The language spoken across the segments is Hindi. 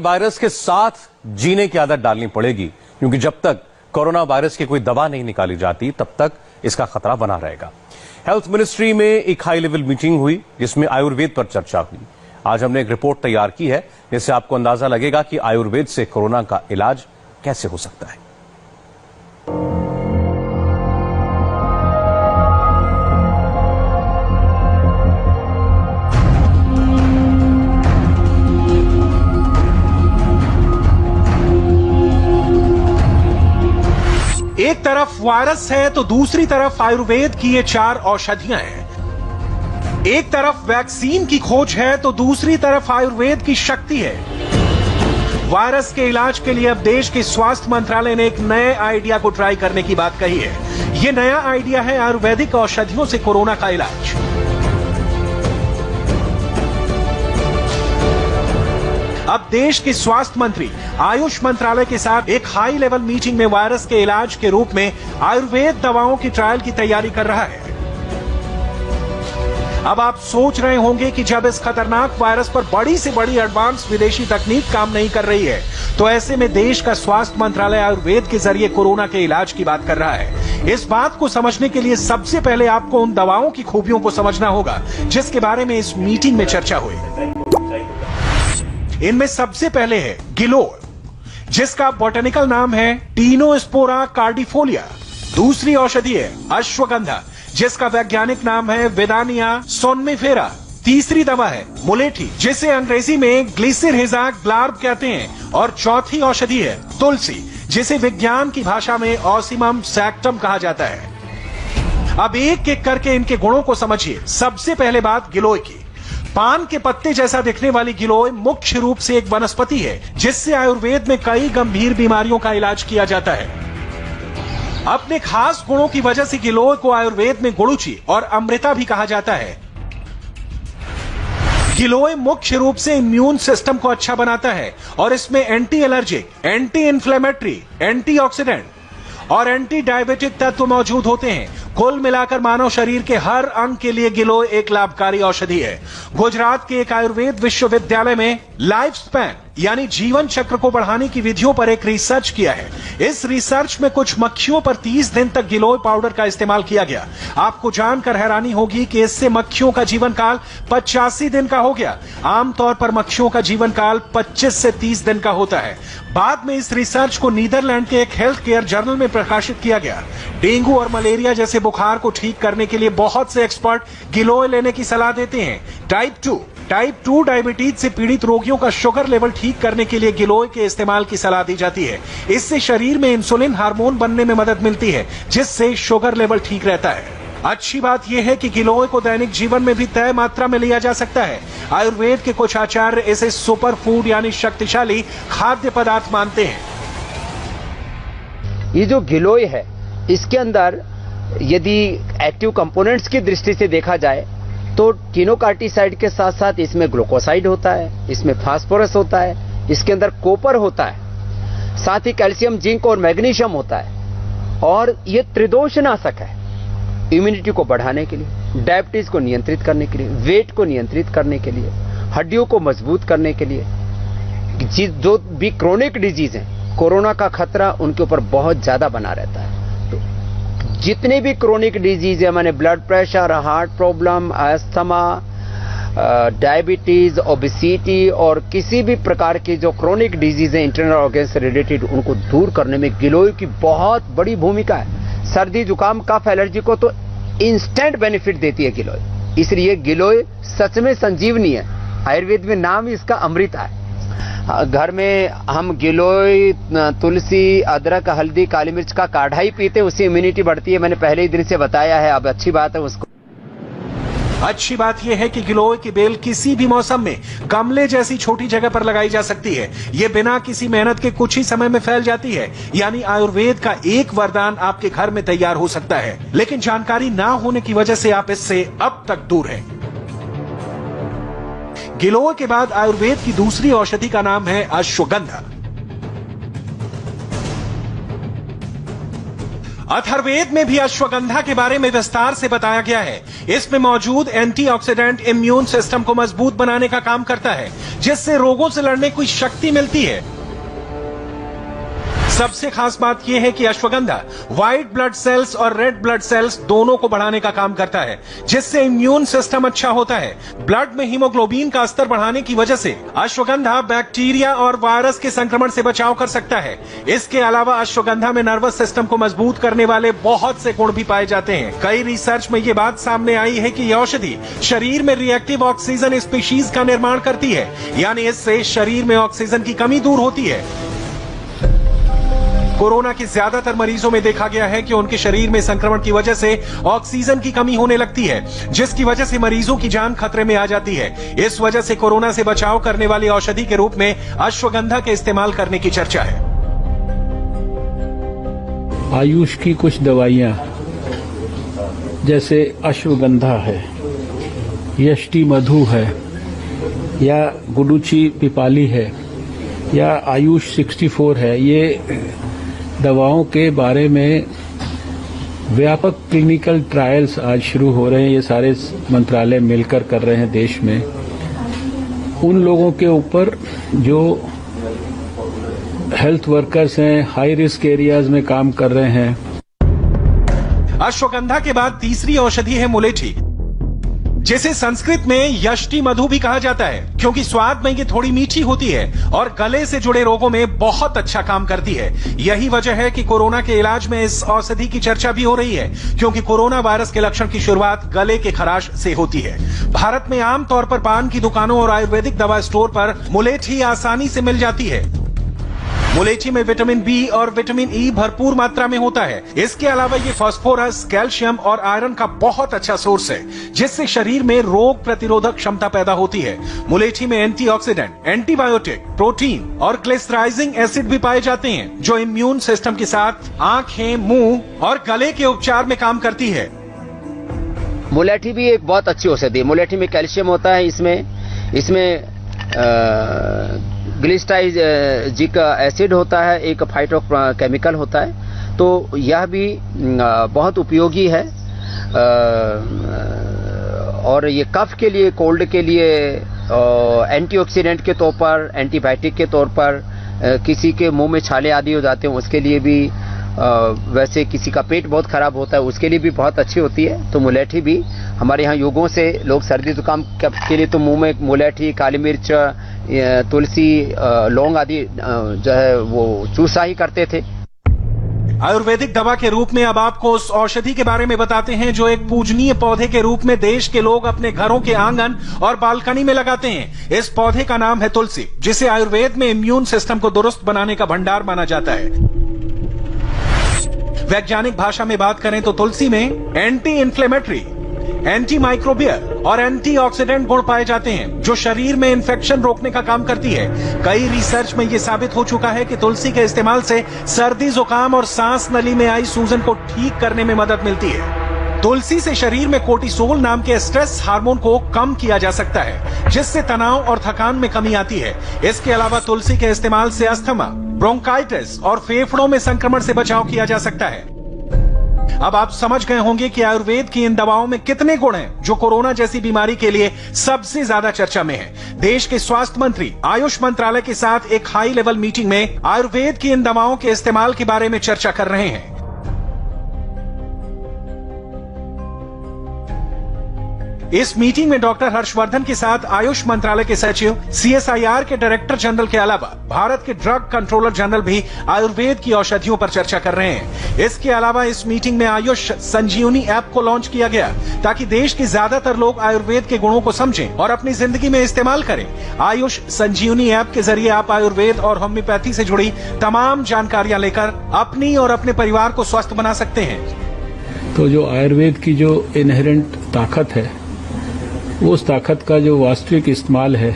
वायरस के साथ जीने की आदत डालनी पड़ेगी, क्योंकि जब तक कोरोना वायरस की कोई दवा नहीं निकाली जाती तब तक इसका खतरा बना रहेगा। हेल्थ मिनिस्ट्री में एक हाई लेवल मीटिंग हुई जिसमें आयुर्वेद पर चर्चा हुई। आज हमने एक रिपोर्ट तैयार की है जिससे आपको अंदाजा लगेगा कि आयुर्वेद से कोरोना का इलाज कैसे हो सकता है। एक तरफ वायरस है तो दूसरी तरफ आयुर्वेद की ये 4 औषधियां हैं। एक तरफ वैक्सीन की खोज है तो दूसरी तरफ आयुर्वेद की शक्ति है। वायरस के इलाज के लिए अब देश के स्वास्थ्य मंत्रालय ने एक नए आइडिया को ट्राई करने की बात कही है। ये नया आइडिया है आयुर्वेदिक औषधियों से कोरोना का इलाज। अब देश के स्वास्थ्य मंत्री आयुष मंत्रालय के साथ एक हाई लेवल मीटिंग में वायरस के इलाज के रूप में आयुर्वेद दवाओं की ट्रायल की तैयारी कर रहा है। अब आप सोच रहे होंगे कि जब इस खतरनाक वायरस पर बड़ी से बड़ी एडवांस विदेशी तकनीक काम नहीं कर रही है तो ऐसे में देश का स्वास्थ्य मंत्रालय आयुर्वेद के जरिए कोरोना के इलाज की बात कर रहा है। इस बात को समझने के लिए सबसे पहले आपको उन दवाओं की खूबियों को समझना होगा जिसके बारे में इस मीटिंग में चर्चा हुई। इनमें सबसे पहले है गिलोय, जिसका बॉटनिकल नाम है टीनोस्पोरा कार्डिफोलिया। दूसरी औषधि है अश्वगंधा, जिसका वैज्ञानिक नाम है विदानिया सोनमेफेरा। तीसरी दवा है मुलेठी, जिसे अंग्रेजी में ग्लिसिरहिजा ग्लार्ब कहते हैं। और चौथी औषधि है तुलसी, जिसे विज्ञान की भाषा में ऑसिमम सैक्टम कहा जाता है। अब एक एक करके इनके गुणों को समझिए। सबसे पहले बात गिलोय की। पान के पत्ते जैसा दिखने वाली गिलोय मुख्य रूप से एक वनस्पति है जिससे आयुर्वेद में कई गंभीर बीमारियों का इलाज किया जाता है। अपने खास गुणों की वजह से गिलोय को आयुर्वेद में गुड़ुचि और अमृता भी कहा जाता है। गिलोय मुख्य रूप से इम्यून सिस्टम को अच्छा बनाता है और इसमें anti allergic, anti inflammatory, antioxidant और एंटी डायबिटिक तत्व मौजूद होते हैं। कुल मिलाकर मानव शरीर के हर अंग के लिए गिलोय एक लाभकारी औषधि है। गुजरात के एक आयुर्वेद विश्वविद्यालय में लाइफ स्पैन यानी जीवन चक्र को बढ़ाने की विधियों पर एक रिसर्च किया है। इस रिसर्च में कुछ मक्खियों पर 30 दिन तक गिलोय पाउडर का इस्तेमाल किया गया। आपको जानकर हैरानी होगी कि इससे मक्खियों का जीवन काल 85 दिन का हो गया। आमतौर पर मक्खियों का जीवन काल 25 से 30 दिन का होता है। बाद में इस रिसर्च को नीदरलैंड के एक हेल्थ केयर जर्नल में प्रकाशित किया गया। डेंगू और मलेरिया जैसे बुखार को ठीक करने के लिए बहुत से एक्सपर्ट गिलोय लेने की सलाह देते हैं। टाइप 2 डायबिटीज से पीड़ित रोगियों का शुगर लेवल ठीक करने के लिए गिलोय के इस्तेमाल की सलाह दी जाती है। इससे शरीर में इंसुलिन हार्मोन बनने में मदद मिलती है जिससे शुगर लेवल ठीक रहता है। अच्छी बात यह है कि गिलोय को दैनिक जीवन में भी तय मात्रा में लिया जा सकता है। आयुर्वेद के कुछ आचार्य इसे सुपर फूड यानी शक्तिशाली खाद्य पदार्थ मानते हैं। ये जो गिलोय है इसके अंदर यदि एक्टिव कंपोनेंट्स की दृष्टि से देखा जाए तो टिनोकार्टिसाइड के साथ साथ इसमें ग्लूकोसाइड होता है, इसमें फास्फोरस होता है, इसके अंदर कॉपर होता है, साथ ही कैल्शियम, जिंक और मैग्नीशियम होता है। और ये त्रिदोषनाशक है इम्यूनिटी को बढ़ाने के लिए, डायबिटीज को नियंत्रित करने के लिए, वेट को नियंत्रित करने के लिए, हड्डियों को मजबूत करने के लिए। जो भी क्रोनिक डिजीज है कोरोना का खतरा उनके ऊपर बहुत ज्यादा बना रहता है। जितने भी क्रोनिक डिजीज है माने blood pressure, heart problem, asthma, diabetes, obesity और किसी भी प्रकार की जो क्रोनिक डिजीज है इंटरनल ऑर्गन से रिलेटेड उनको दूर करने में गिलोय की बहुत बड़ी भूमिका है। सर्दी, जुकाम, कफ, एलर्जी को तो इंस्टेंट बेनिफिट देती है गिलोय। इसलिए गिलोय सच में संजीवनी है। आयुर्वेद में नाम इसका अमृता है। घर में हम गिलोय, तुलसी, अदरक, हल्दी, काली मिर्च का काढ़ा ही पीते, उससे इम्यूनिटी बढ़ती है। मैंने पहले ही दिन से बताया है। अब अच्छी बात है उसको। अच्छी बात यह है कि गिलोय की बेल किसी भी मौसम में गमले जैसी छोटी जगह पर लगाई जा सकती है। ये बिना किसी मेहनत के कुछ ही समय में फैल जाती है। यानी आयुर्वेद का एक वरदान आपके घर में तैयार हो सकता है, लेकिन जानकारी ना होने की वजह से आप इससे अब तक दूर हैं। गिलोय के बाद आयुर्वेद की दूसरी औषधि का नाम है अश्वगंधा। अथर्ववेद में भी अश्वगंधा के बारे में विस्तार से बताया गया है। इसमें मौजूद एंटीऑक्सीडेंट इम्यून सिस्टम को मजबूत बनाने का काम करता है, जिससे रोगों से लड़ने की शक्ति मिलती है। सबसे खास बात यह है कि अश्वगंधा व्हाइट ब्लड सेल्स और रेड ब्लड सेल्स दोनों को बढ़ाने का काम करता है, जिससे इम्यून सिस्टम अच्छा होता है। ब्लड में हीमोग्लोबिन का स्तर बढ़ाने की वजह से अश्वगंधा बैक्टीरिया और वायरस के संक्रमण से बचाव कर सकता है। इसके अलावा अश्वगंधा में नर्वस सिस्टम को मजबूत करने वाले बहुत से गुण भी पाए जाते हैं। कई रिसर्च में ये बात सामने आई है कि यह औषधि शरीर में रिएक्टिव ऑक्सीजन स्पीशीज का निर्माण करती है, यानी इससे शरीर में ऑक्सीजन की कमी दूर होती है। कोरोना के ज्यादातर मरीजों में देखा गया है कि उनके शरीर में संक्रमण की वजह से ऑक्सीजन की कमी होने लगती है, जिसकी वजह से मरीजों की जान खतरे में आ जाती है। इस वजह से कोरोना से बचाव करने वाली औषधि के रूप में अश्वगंधा के इस्तेमाल करने की चर्चा है। आयुष की कुछ दवाइयां जैसे अश्वगंधा है, यष्टि मधु है, या गुडुचि पिपाली है, या आयुष 64 है, ये दवाओं के बारे में व्यापक क्लिनिकल ट्रायल्स आज शुरू हो रहे हैं। ये सारे मंत्रालय मिलकर कर रहे हैं देश में, उन लोगों के ऊपर जो हेल्थ वर्कर्स हैं, हाई रिस्क एरियाज में काम कर रहे हैं। अश्वगंधा के बाद तीसरी औषधि है मुलेठी, जिसे संस्कृत में यष्टि मधु भी कहा जाता है, क्योंकि स्वाद में ये थोड़ी मीठी होती है और गले से जुड़े रोगों में बहुत अच्छा काम करती है। यही वजह है कि कोरोना के इलाज में इस औषधि की चर्चा भी हो रही है, क्योंकि कोरोना वायरस के लक्षण की शुरुआत गले के खराश से होती है। भारत में आमतौर पर पान की दुकानों और आयुर्वेदिक दवा स्टोर पर मुलेठी आसानी से मिल जाती है। मुलेठी में विटामिन बी और विटामिन ई भरपूर मात्रा में होता है। इसके अलावा ये फास्फोरस, कैल्शियम और आयरन का बहुत अच्छा सोर्स है, जिससे शरीर में रोग प्रतिरोधक क्षमता पैदा होती है। मुलेठी में एंटीऑक्सीडेंट, एंटीबायोटिक, प्रोटीन और ग्लिसराइजिंग एसिड भी पाए जाते हैं, जो इम्यून सिस्टम के साथ आंखें, मुंह और गले के उपचार में काम करती है। मुलेठी भी एक बहुत अच्छी औषधि है। मुलेठी में कैल्शियम होता है, इसमें ग्लिसराइजिक एसिड होता है, एक फाइटोकेमिकल होता है, तो यह भी बहुत उपयोगी है। और ये कफ के लिए, कोल्ड के लिए, एंटीऑक्सीडेंट के तौर पर, एंटीबायोटिक के तौर पर, किसी के मुंह में छाले आदि हो जाते हैं उसके लिए भी, वैसे किसी का पेट बहुत खराब होता है उसके लिए भी बहुत अच्छी होती है। तो मुलेठी भी हमारे यहाँ युगों से लोग सर्दी जुकाम के लिए तो मुंह में मुलेठी, काली मिर्च, तुलसी, लौंग आदि जो है वो चूसा ही करते थे। आयुर्वेदिक दवा के रूप में अब आपको उस औषधि के बारे में बताते हैं जो एक पूजनीय पौधे के रूप में देश के लोग अपने घरों के आंगन और बालकनी में लगाते हैं। इस पौधे का नाम है तुलसी, जिसे आयुर्वेद में इम्यून सिस्टम को दुरुस्त बनाने का भंडार माना जाता है। वैज्ञानिक भाषा में बात करें तो तुलसी में एंटी इन्फ्लेमेटरी, एंटी माइक्रोबियल और एंटीऑक्सीडेंट गुण पाए जाते हैं, जो शरीर में इन्फेक्शन रोकने का काम करती है। कई रिसर्च में यह साबित हो चुका है कि तुलसी के इस्तेमाल से सर्दी, जुकाम और सांस नली में आई सूजन को ठीक करने में मदद मिलती है। तुलसी से शरीर में कोर्टिसोल नाम के स्ट्रेस हार्मोन को कम किया जा सकता है, जिससे तनाव और थकान में कमी आती है। इसके अलावा तुलसी के इस्तेमाल से अस्थमा, ब्रोंकाइटिस और फेफड़ों में संक्रमण से बचाव किया जा सकता है। अब आप समझ गए होंगे कि आयुर्वेद की इन दवाओं में कितने गुण हैं, जो कोरोना जैसी बीमारी के लिए सबसे ज्यादा चर्चा में है। देश के स्वास्थ्य मंत्री आयुष मंत्रालय के साथ एक हाई लेवल मीटिंग में आयुर्वेद की इन दवाओं के इस्तेमाल के बारे में चर्चा कर रहे हैं। इस मीटिंग में डॉक्टर हर्षवर्धन के साथ आयुष मंत्रालय के सचिव, CSIR के डायरेक्टर जनरल के अलावा भारत के ड्रग कंट्रोलर जनरल भी आयुर्वेद की औषधियों पर चर्चा कर रहे हैं। इसके अलावा इस मीटिंग में आयुष संजीवनी ऐप को लॉन्च किया गया, ताकि देश के ज्यादातर लोग आयुर्वेद के गुणों को समझें और अपनी जिंदगी में इस्तेमाल करें। आयुष संजीवनी ऐप के जरिए आप आयुर्वेद और होम्योपैथी से जुड़ी तमाम जानकारियां लेकर अपनी और अपने परिवार को स्वस्थ बना सकते हैं। तो जो आयुर्वेद की जो इनहेरेंट ताकत है, उस ताकत का जो वास्तविक इस्तेमाल है,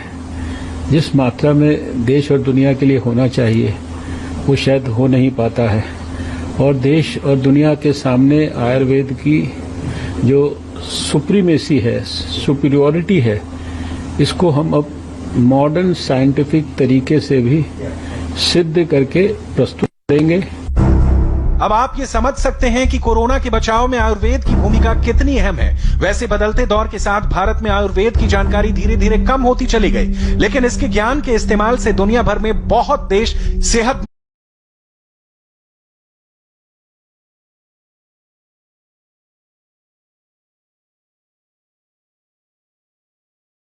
जिस मात्रा में देश और दुनिया के लिए होना चाहिए, वो शायद हो नहीं पाता है। और देश और दुनिया के सामने आयुर्वेद की जो सुप्रीमेसी है, सुपीरियॉरिटी है, इसको हम अब मॉडर्न साइंटिफिक तरीके से भी सिद्ध करके प्रस्तुत करेंगे। अब आप ये समझ सकते हैं कि कोरोना के बचाव में आयुर्वेद की भूमिका कितनी अहम है। वैसे बदलते दौर के साथ भारत में आयुर्वेद की जानकारी धीरे धीरे कम होती चली गई, लेकिन इसके ज्ञान के इस्तेमाल से दुनिया भर में बहुत देश सेहत